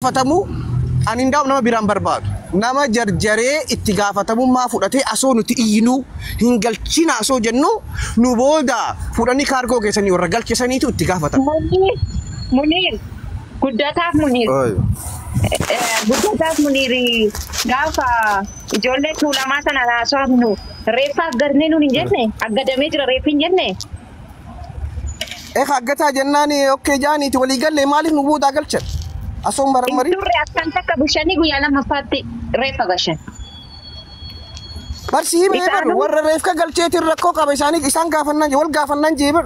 Fatamu ani ndaw nama biran barbaadu nama jarjare itti gaafatamummaa fudhatee asoo nuti iyyinu hin galchina asoo jennu nu booda fudhani kaargoo keessanii warra galchisaniitu itti gaafatamu. Munir guddataaf Munir guddataaf Munir gaafa ijoollee tuulamaa sana haasofnu reeffaaf garnee nuun hin jenne aggadamee jira reeffi hin jenne. Aggataa jennaani okkee jaaniiti walii galle maaliif nu booda galchan? Asom baramari Turre akan takka bushani guyyaa lama fatti reeffa gashan. Barsi hime bar warra reefka galcheetiin rakkoo qaba isaanii isaan gaafannaan wal gaafannaan jeebar.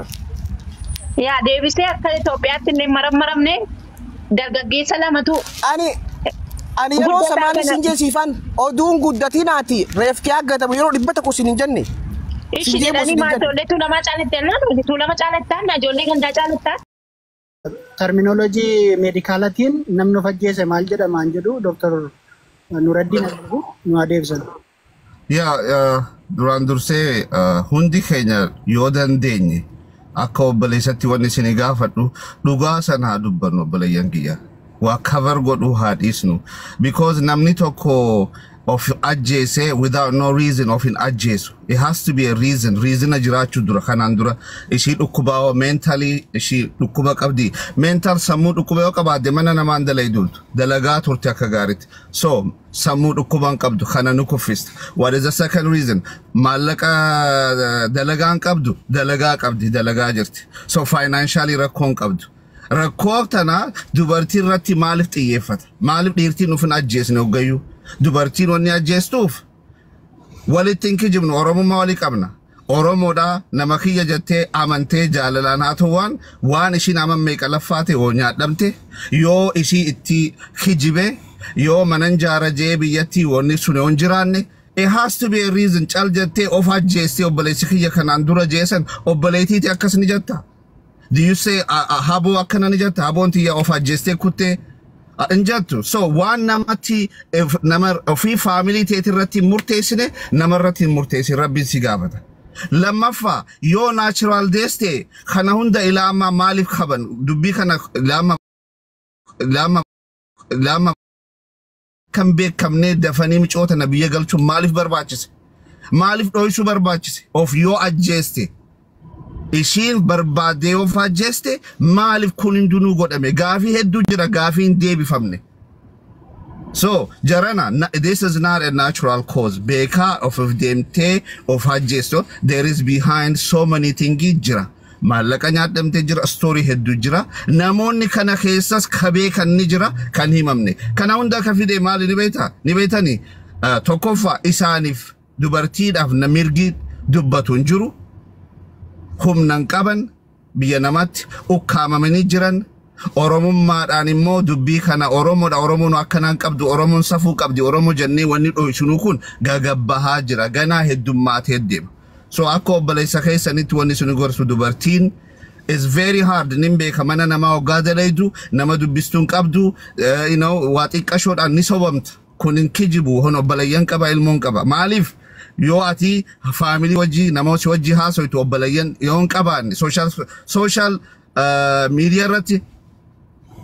Yaa deebisee akka Itoophiyaatti illee maramne dargaggeessa lamatu ani yeroo samaanii sinjeesiifan oduun guddatinaati reefki aggatamu yeroo dhibbata kusin hin jenne. Ishi jedhanii maatollee tuulamaa caalattee tuulama caalattaan ijoollee gandaa caalattaan. Terminology medicalatiin namni of ajjeese maal jedhamaan jedhu Dr. Nuraddiin nu adeemsan. Duraan dursee hundi keenya yoo dandeenye akka obboleessatti wanni isin gaafadhu dhugaa sana haa dubbannu obboleeyyan kiyya. Waa cover godhu haa dhiisnu. Because namni tokko of Ajjesee without no reason of in Ajjesu. It has to be a reason. Reason ajirachu dura kanan dura. Ishi dhukkubaa mentally ishi dhukkuba qabdi. Mental sammuu dhukkuba qabaadde mana nama andalaydultu. Dalagaa turte akka gaaritti. So sammuu dhukkubaan qabdu kana nu kuffista. What is the second reason? Maallaqa dalagaan qabdu dalagaa qabdi dalagaa jirti. So financially rakkoon qabdu. Rakkoo tana dubartiin irratti maaliif xiyyeeffata? Maaliif dhiirtiin ufin ajjeesne hoggayyuu? Dubartiin wanni ajjeestuuf walitti hin kijibnu Oromummaa walii qabna. Oromoodha nama kiyya jettee amantee jaalalaan haa ta'uwaan waan ishiin meeqa laffaate oo nyaadhamte yoo ishii itti kijibe yoo manan jaarajee biyyatti wanni sun hin jiraanne it has to be a reason cal jettee of ajjeestee obboleessi kiyya kanaan dura jeesan obboleetiiti akkas ni jetta. Do you say haboo akkana ni jetta haboon tiyya of ajjeestee kuttee injattu so one namatti namar ofi family teetirratti murteessine namarratti murteessi rabbiin si gaafata lammaffaa yoo natural deste kana hunda ilaama maaliif qaban dubbii kana lama kan beekamne dafanii micoota nabiyya galchu maaliif barbaachise maaliif dhoysu barbaachise of yoo ajjeeste Ishiin barbaadee of ajjeeste maaliif kun hundinuu godhame gaafii hedduu jira gaafiin deebifamne. So jarana this is not a natural cause. Beka of deemtee of ajjeesto there is behind so many things jira. Maallaqa nyaadhamtee jira story hedduu jira. Namoonni kana keessas kabee kan ni jira kan himamne. Kana hunda ka fide maali ni beetani tokkoffaa isaaniif dubartiidhaaf namirgi dubbatu hin jiru. Humnan qaban biyya namatti ukkaamamanii jiran Oromummaadhaan immoo dubbii kana Oromoon akkanaan qabdu Oromoon safuu qabdi Oromoo jennee wanni dhoysunu kun gagabbahaa jira ganaa heddummaatee deema. So akka obboleessa keessanitti wanni sun gorsu dubartiin is very hard nin beeka mana namaa hoggaa dalaydu nama dubbistuun qabdu waa xiqqashoodhaan ni sobamta kun hin kijibu hon obboleeyyan qaba ilmoon qaba maaliif yoo ati family wajji namoota wajji haasoytu obboleeyyan yoon qabaanne social media irratti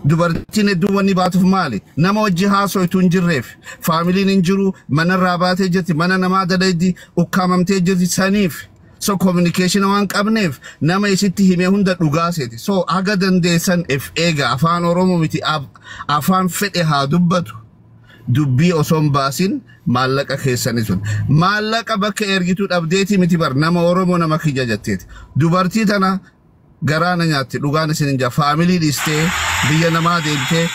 dubartiin hedduu wanni baatuuf maali nama wajji haasoytu hin jirreef familiin hin jiru manarraa baatee jirti mana namaa dalaydi ukkaamamtee jirti saniif so communication waan qabneef nama isitti himee hunda dhugaaseeti so haga dandeessan eega afaan Oromoo miti afaan fedhe haa dubbatu dubbii osoon baasin maallaqa keessanii sun maallaqa bakka ergituu dhabdeeti miti bar nama Oromoo nama kiyya jetteeti dubartii tana garaana nyaatti dhugaan isin inja family dhistee biyya namaa deemtee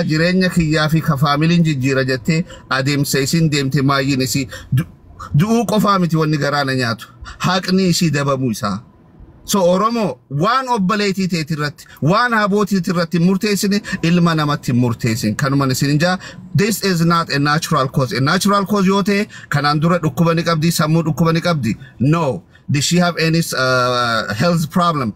jireenya kiyyaa fi ka family jijjiira jettee adeemsa isin deemte maayyin isii du'uu qofaa miti wanni garaana nyaatu haqni isii dabamuu isaa. So Oromo waan obboleetii teetirratti waan habootii teetirratti murteessine ilma namatti murteessin kanuma isinja this is not a natural cause. A natural cause yoo ta'e kanaan dura dhukkuba ni qabdi sammuu dhukkuba ni qabdi no did she have any health problem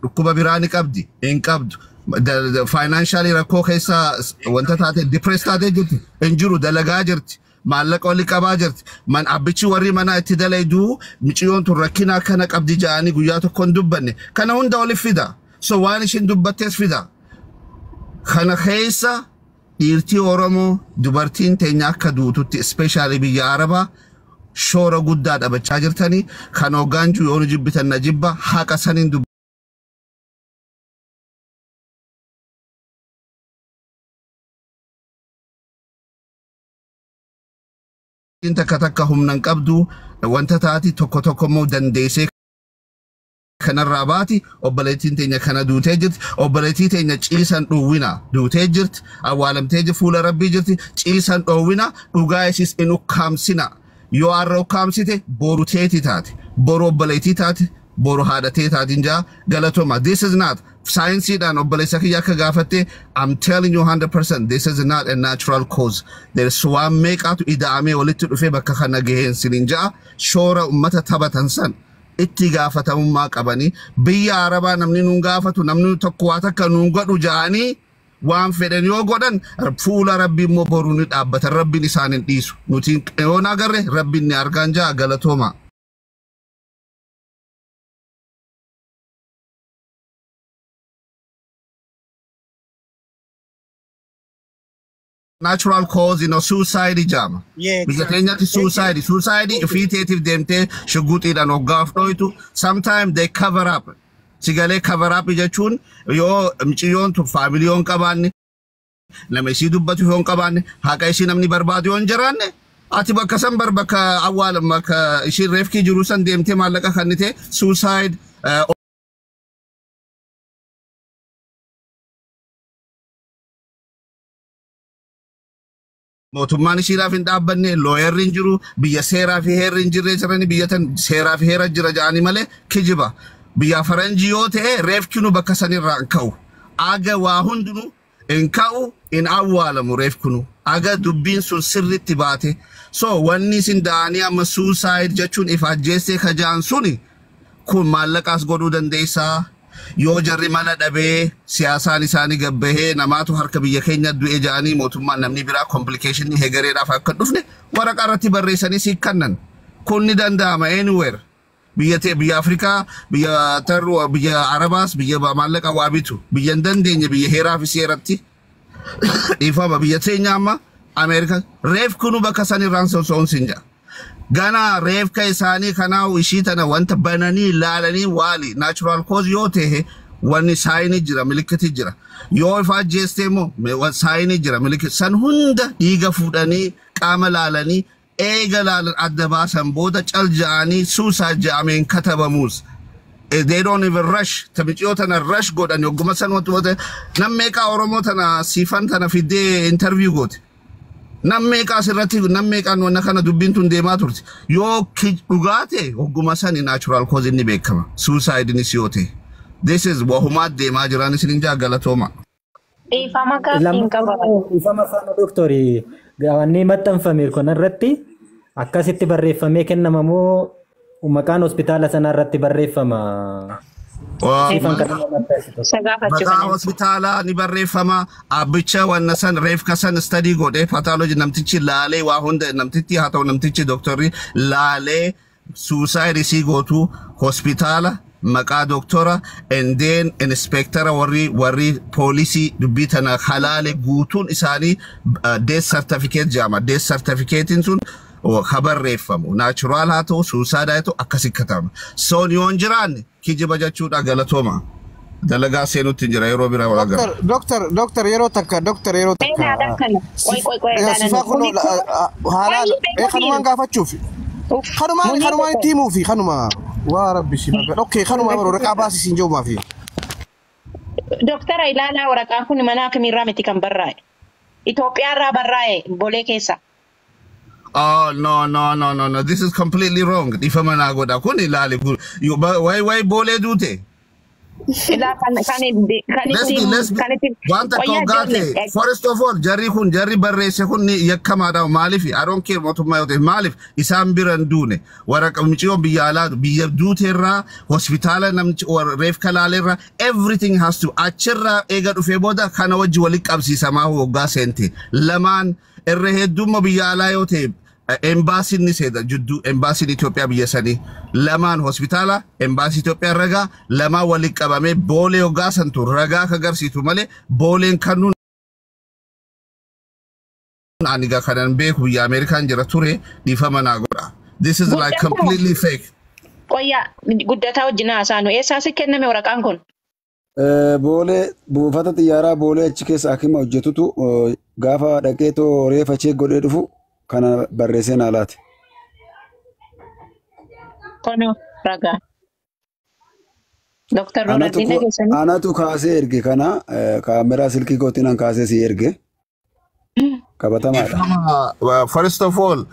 dhukkuba biraa ni qabdi hin qabdu the financially rakkoo keessa wanta taate depressed taate jirti hin jiru dalagaa jirti maallaqa wali qabaa jirti man abbichi warri mana itti dalaydu miciyoon tun rakkina kana qabdi jaani guyyaa tokkoon dubbanne kana hunda wali fida so waan ishin dubbattees fida Kana keessa dhiirtii Oromoo dubartiin teenya akka duututti especially biyya Arabaa shoora guddaa dhabachaa jirtanii kan hoggaanju yoo jibbitan na jibba haqa saniin takka takka humnan qabdu wanta taati tokko tokko moo dandeessee kanarraa baati obboleettiin teenya kana duutee jirti obboleettii teenya ciisan dhuwwina duutee jirti awwaalamtee jirti fuula rabbii jirti ciisan dhoowwina dhugaa isis inu kaamsina yoo arra kaamsite boru teeti taate boru obboleettii taate boru haadhatee taatiin jaa galatoma this is not science dan obboleessa kiyya akka gaafatte I'm telling you 100% this is not a natural cause there's one make out idaame walitti dhufe bakka kana gaheen sininja shoora ummata tabatan san itti gaafatamummaa qabani biyya Arabaa namni nun gaafatu namni tokko waa takka nun godhu jaanii waan fedhan yoo godhan fuula rabbii immoo boruu ni dhaabbatan rabbiin isaanin dhiisu nuti yoo nagarre rabbiin ni argaan jaa galatooma. Natural cause, suicide jama. Yeah, Because suicide, if you take them te shuguti and ogaf doitu, sometimes they cover up. Sigale cover up ijachun, yo mchiyon to family on kabani, lamesi dubbatu on kabani, haka isi namni barbadi on jarane. Ati baka sambar baka awal maka isi refki jurusan dem te malaka kanite suicide. Mootummaan Shiraa fi dhaabbanne looyerriin jiru biyya seeraa fi heerri hin jirre jirani biyyatan seeraa fi heera jira jaani malee kijiba biyya faranjii yoo ta'e reefkinu bakka sanirraa hin ka'u aga waa hundinu hin ka'u hin awwaalamu reefkinu aga dubbiin sun sirritti baate so wanni isin da'anii amma suicide jechuun if ajjeessee kajaan suni kun maallaqaas godhuu dandeessaa yoo jarri mana dhabee siyaasaan isaanii gabbahee namaatu harka biyya keenya du'e jaanii mootummaan namni biraa complication ni hegareedhaaf akka dhufne waraqaa irratti barreessanii si kannan kun ni danda'ama anywhere biyya Afrikaa biyya tarru biyya Arabaas biyya maallaqa waa bitu biyya dandeenye biyya heeraa fi seeratti ifama biyya teenya amma Ameerika reef kunu bakka sanirraan sosoon sinja Gana reef ka isani kana wishitana wanta banani lalani wali natural cause yote wani saini jira milikati jira yo if Ajjesee mo me wa saini jira milikati san hunda diga fudani qama lalani ega lalan adaba san boda caljaani susa jamen katabamus they don't even rush tabiciyotana rush godan yoguma san wata nammeka oromotana sifantana fide interview got nammeka sirrati nammeka no nakana Dubbiin tun deema turti yo dhugate oguma sani natural cause ni bekama suicide ni siyote this is wahuma deema jirani sininja galatoma ifama ka tinkaba ifama fano doktori gawanni maxxanfame kon irratti akkasitti barreeffamee kennamamoo Mucaan hospitaala sana irratti barreeffama Bodaa hospitaala ni barreeffama abbicha wanna san reef kasan study godhe pathology namtichi laale waa hunda namtichi haa ta'u namtichi doktorri laale suicide si gootu hospitaala maqaa doktora and then inspector warri police dubbii tana halaale guutuun isaanii death certificate jama death certificate sun khabar reeffamu natural haa ta'u suicide haa ta'u akkasi katama soon yoon jiraanne kijiba jechuudha galatoma dalagaa seenutti jira yeroo bira walaga doctor yero takka sifa kuno halal khanuman gaafachuuf khanuman tiimu fi khanuma wa rabbi shiba okay khanuma baro raqabasi sinjo ma fi doctor ilala waraqaa kun mana kamirraa miti kan barraa'e Itoophiyaa irraa barraa'e bolee keessa Oh no. This is completely wrong. If I'm not good, I couldn't lali. Why bole dute? Let's be. Wanta kogate. First of all, Jerry barre sekuni yakamada malifi. I don't care what my malif. Isam birandune. Warak michio biyala biya dute ra hospitala nam or ref kalalera. Everything has to achira ega ufeboda kana wajwalik absi samahu gasente. Laman erreheduma biyala yote. Embassy ni seda juddu embassy Ethiopia biyasani laman hospitala embassy Ethiopia raga lama wali qabame bole ogasantu raga kagarsitu male bolen kanun aniga kanan beeku biyya Ameerikaan jira ture dhiifama naa godha. This is like completely fake. Qoyyaa guddataa wajjin haasaanu eessaa si kenname waraqaan kun? Boolee buufata xiyyaaraa boolee achi keessa akima hojjetutu gaafa dhaqeetoo reefa chee godhee dhufu kana barreessee naa laate. Kono ragaa. Dr. Nuraddiin dhageessanii? Anatu kaasee erge kana kaameraa silkii kootiin kaasee si erge. Qabatamaadha. First of all,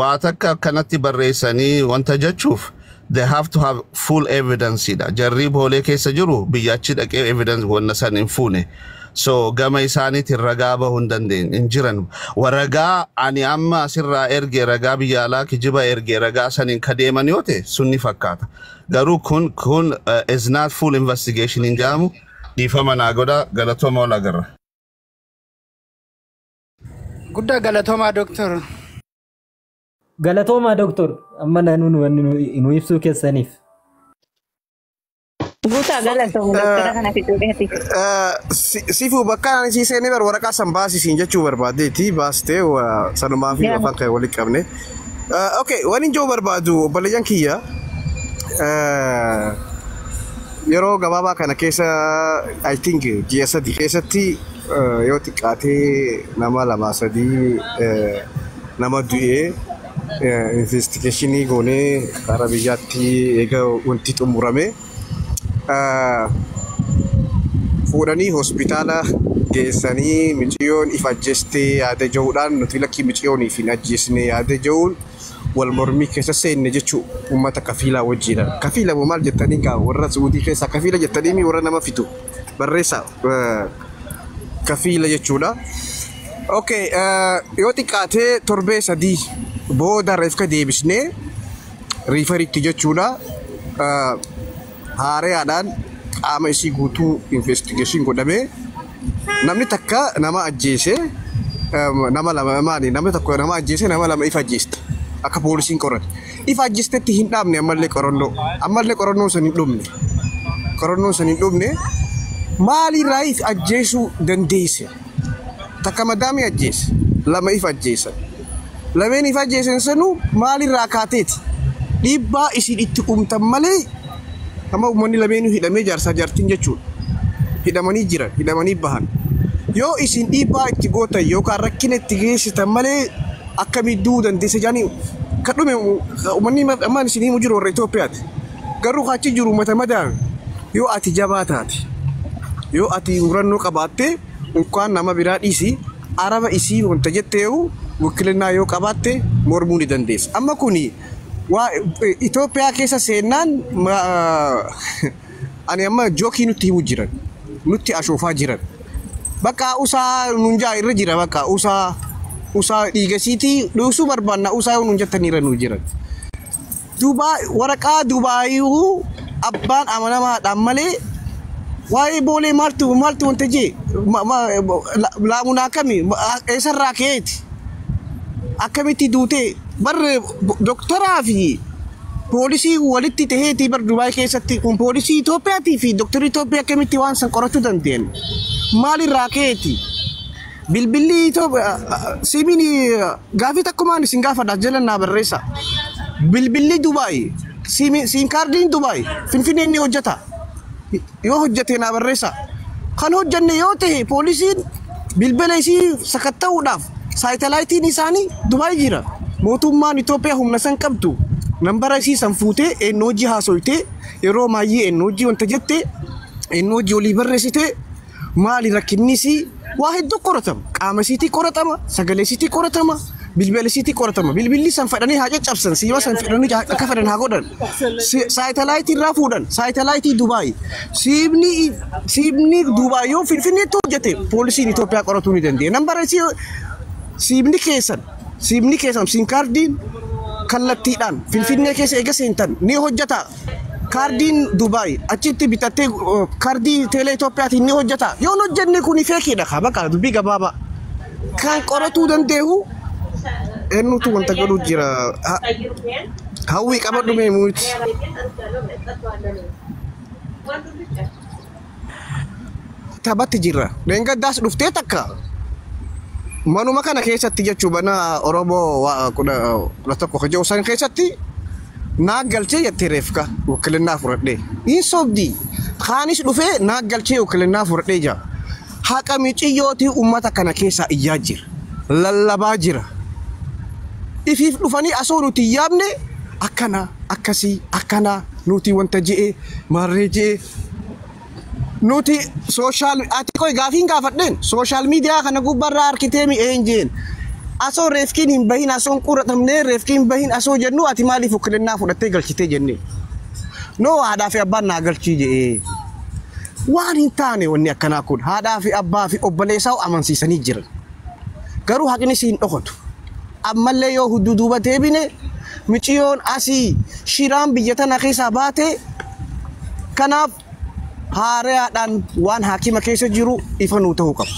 waa takka kanatti barreessanii wanta jechuuf they have to have full evidence. Jarri boolee keessa jiru biyyachi dhaqee evidence wanna san hin fuune. So gama isaaniitti ragaa bahuu hin dandeenye hin jiran. Waragaa ani amma asirraa erge ragaa biyya alaa kijiba erge ragaa saniin kadeeman yoo ta'e sunni fakkaata. Garuu kun is not full investigation hin jedhamu dhiifama naa godha galatooma ol agarra. Guddaa galatoomaa Dooktor. Galatoomaa Dooktor. Amma nu ibsuu keessaniif. Guutaa galatooma Dooktora kana fiduu Sifu bakka ani seenee bar waraqaa san baasisiin jechuu barbaadeeti baastee sanumaa fi afaan kee walitti qabne. Okay, wani joo barbaadu obboleeyyan kiyya. Yeroo gabaabaa kana keessa I think ji'a sadii keessatti yoo xiqqaatee nama lama sadii nama du'ee investigationii goonee karaa biyyaatti eega wanti xumurame fuudhanii hospitaala geessanii michiyoon if ajjeestee yaada jiruudhaan nuti lakkii michiyoonii fi ajjeesnee yaada jiruun wal mormii keessa seenne jechuu uummata kafiilaa wajjiidha. Kafiila moo maal jettanii kaa warra Suudii keessaa kafiila jettanii warra nama fitu barreessa kafiila jechuudha. Okay, yoo xiqqaatee torbee sadii booda reefka deebisnee riifaritti jechuudha. Haareedhaan qaama isii guutuu investigation godhamee namni takka nama ajjeese nama lama maali namni takka nama ajjeese nama lama ifa ajjeeste akka poolisiin qorate ifa ajjeestetti hin dhaabne ammallee qorannoon san hin dhumne maali raayif ajjeesuu dandeesse takka madaami ajjeese lama ifa ajjeesan lameen ifa ajjeesan sanu maali raakaateeti dhiibbaa isin itti umtan malee amma uummanni lameenuu hidhamee jaarsaa jaartiin jechuudha. Hidhamanii jiran, hidhamanii bahan. Yoo isin dhiibbaa itti gootan yookaan rakkina itti geessisan malee akkamii du'uu dandeessa jedhanii kan dhume uummanni ammaan isinii mu jiru warra Itoophiyaati. Garuu achi jiru uummata madaan yoo ati jabaa taate yoo ati murannoo qabaatte unkaan nama biraa dhiisi araba isii wanta jetteewu wakilinaa yoo qabaatte mormuu ni dandeessa. Amma kuni Itoophiyaa keessa seenaan ani amma jookii nutti himu jiran nutti ashoofaa jiran bakka usaa nunjaa irra jira bakka usaa dhiigasiitii dhuusuu barbaanna usaa nun jettaniira nu jiran waraqaa Dubaayuu abbaan amanamaadhaan malee waa'ee boolee maaltu wanta jee laamuun akkamii eessarraa keeti akkamitti duutee barre doktoraa fi poolisii walitti taheetii bar Dubaay keessatti kun poolisii Itoophiyaatii fi doktorri Itoophiyaa akkamitti waan san qorachuu dandeenye maalirraa keeti bilbilli Itoophiyaa siimini gaafii takkumaan isin gaafadha jalannaa barreessa bilbilli Dubaay siim kaardiin Dubaay Finfinneen ni hojjeta yoo hojjete naa barreessa kan hojjanne yoo ta'e poolisiin bilbila isii sakatta'uudhaaf saatalaayitiin isaanii Dubaay jira. Mootummaan Itoophiyaa humna san qabdu nambara isii san fuutee eenyooji haasoytee yeroo maayyee eenyooji wanta jettee eenyooji olii barreessitee maali rakkinnisii waa hedduu qoratama qaama isiitii qoratama sagalee isiitii qoratama bilbila isiitii qoratama bilbilli san fedhanii haa caccabsan siiba san fedhanii akka fedhan haa godhan saatalaayitii irraa fuudhan saatalaayitii Dubaay siibni Dubaay yoo Finfinneetti hojjete poolisiin Itoophiyaa qoratuu ni dandeenya nambara isii siibni keessan siim kaardiin kallattiidhaan Finfinnee keessa eega seentan ni hojjeta kaardiin Dubaay achitti bitattee kaardii teelee Itoophiyaatiin ni hojjeta yoo hojjenne kun feekiidha bakka dubbii gabaabaa kan qoratuu dandeehu eenyutu wanta godhu jira hawwii qabadhu mee muuti taphatti jirra leengaddaas dhuftee takka manuma kana keessatti jechuu bana Oromoo kudha tokko kajoo san keessatti naaggalchee jettee reefka wukkilinnaa fudhadhee hin sobdii kaanis dhufee naaggalchee wukkilinnaa fudhadhee jira haqa miiciyyooti ummata kana keessa iyyaa jira lallabaa jira ifiif dhufanii asoo nuti yaabne akkana akkasii akkana nuti wanta je'e marree je'e nuti social ati koy gaafiin gaafadhen social media kana gubbarraa harkitee mi eenjeen asoo reefkiin hin bahin asoon quratamne reefkiin bahin asoo jennu ati maaliif wukkilinnaa fudhattee galchitee jenne no haadhaa fi abbaan naa galchii je'e waan hin taane wanni akkanaa kun haadhaa fi abbaa fi obboleessaa amansiisanii jiran garuu haqni siin dhokotu ammallee yoo hudduuba deebine miciyoon asii shiraan biyya tana keessaa baate kanaaf haareedhaan waan haakima keessa jiru ifa nuu ta'uu qaba.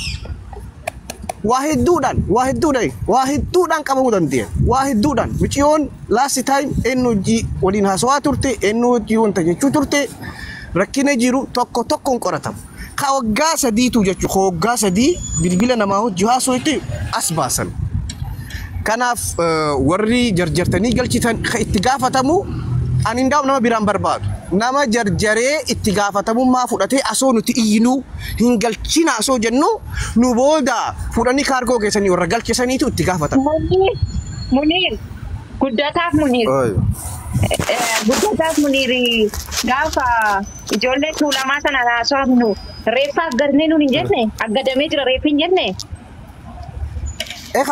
Waa hedduudhaan qabamuu dandeenya. Waa hedduudhaan miciyoon last time eenyuji waliin haasawaa turte eenyuji wanta jechuu turte rakkina jiru tokko tokkoon qoratamu. Ka waggaa sadiitu jechuudha. Ka waggaa sadii bilbila namaa hojii haasoo itti as baasan. Kanaaf warri jarjartanii galchitan itti gaafatamu ani ndaam nama biraan barbaadu. Nama jarjaree itti gaafatamummaa fudhatee asoo nuti iyyinuu hin galchina asoo jennu nu booda fudhanii kaargoo keessanii warra galchisaniitu itti gaafatamu. Muniir guddataaf Muniir. Guddataaf Muniir gaafa ijoollee tuulamaa sana haasofnu reeffaaf garnee nuun hin jenne aggadamee jira reeffi hin jenne.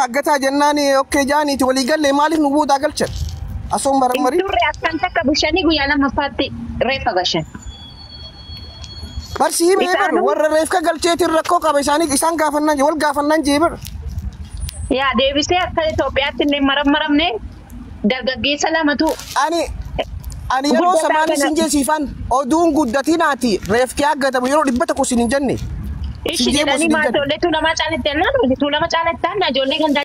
Aggataa jennaani okkee jaaniiti walii gallee maaliif nu boodaa galchan? Asoon maramari. Turre akkan takka bushanii guyyaa lamaffaatti reeffa gashan. Barsii meebar warra reefka galcheetiin rakkoo qaba isaan gaafannaan wal gaafannaan jeebar. Yaa deebisee akka Itoophiyaatti illee marammaramne dargaggeessa lamatu. Ani yeroo samaanii sin jeesiifan oduun guddatinaati reefki aggatamu yeroo 100 sin hin jenne. Ishi jedhanii maa ijoollee tuulamaa caalattee naan ijoollee tuulamaa caalattaan ijoollee gandaa.